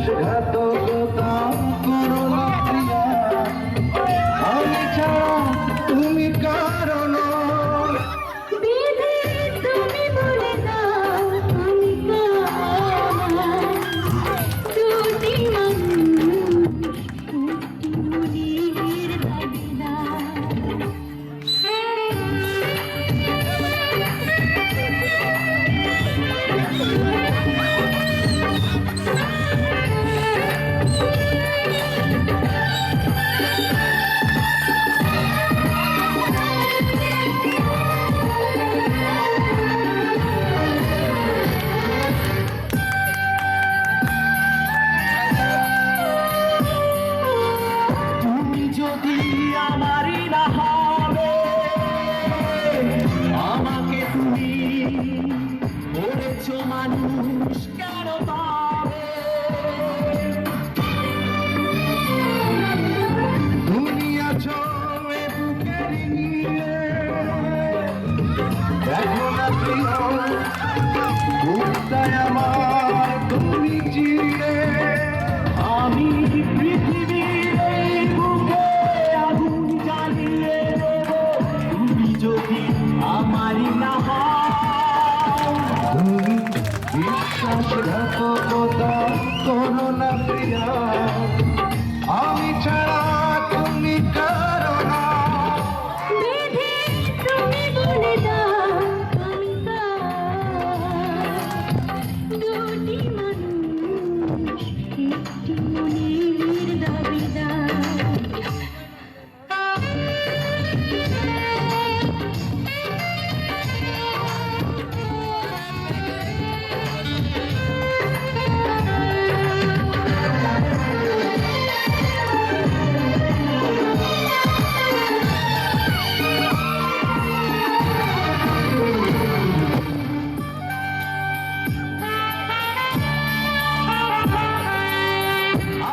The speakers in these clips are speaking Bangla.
বিশ্বাসঘাতকতা করো না প্রিয়া, আমি ছাড়া তুমি কারো নও। বিধি তুমি বলে দাও আমি কার, দুটি মানুষ একটি মনের দাবিদার। তুমি যদি আমারই না হবে, আমাকে তুমি করেছো মানুষ কেন পাবে? দুনিয়া চলে বুকের নিয়ে, দেখো না প্রিয় বুকটায় আমার তুমি চিরে। আমি পৃথিবীর এই বুকে আগুন জ্বালিয়ে দেব, তুমি যদি আমারই না হও। তুমি বিশ্বাসঘাতকতা করো না প্রিয়া, আমি ছাড়া তুমি কারো না। বিধি তুমি বলে দাও আমি কার, দুটি মানুষ একটি মনের দাবিদার।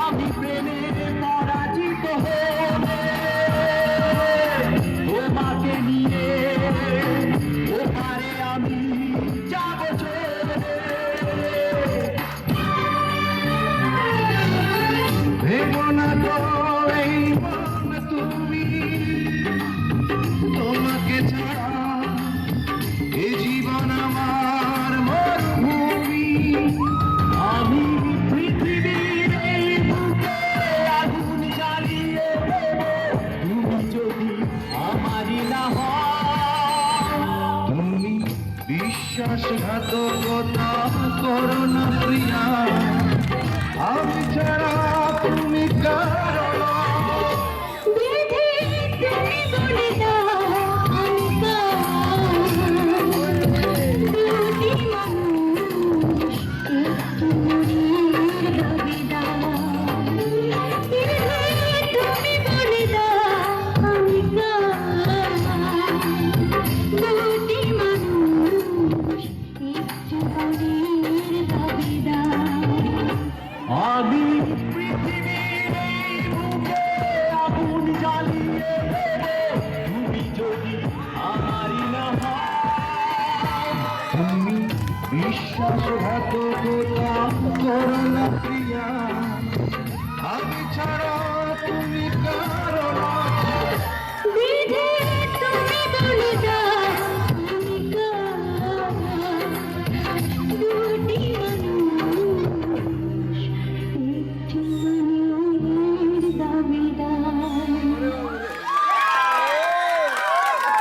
আমি প্রেমে পরাজিত হয়ে তোমাকে নিয়ে ওপারে আমি যাব চলে। ভেবো না তো এই মন তুমি, তোমাকে ছাড়া এ জীবন আমার মরুভূমি। আমি পৃথিবীর এই বুকে আগুন জ্বালিয়ে দেব, তুমি যদি আমারই না হও। তুমি বিশ্বাসঘাতকতা করো না প্রিয়া, আমি ছাড়া তুমি কারো না। বিধি তুমি বলে দাও আমি কার, দুটি মানুষ একটি মনের দাবিদার। বিধি তুমি বলে দাও আমি কার, দুটি মানুষ একটি মনের দাবিদার। আমি পৃথিবীর এই বুকে আগুন জ্বালিয়ে দেব, তুমি যদি আমারই না হও। তুমি বিশ্বাসঘাতকতা করো না প্রিয়া, আমি ছাড়া তুমি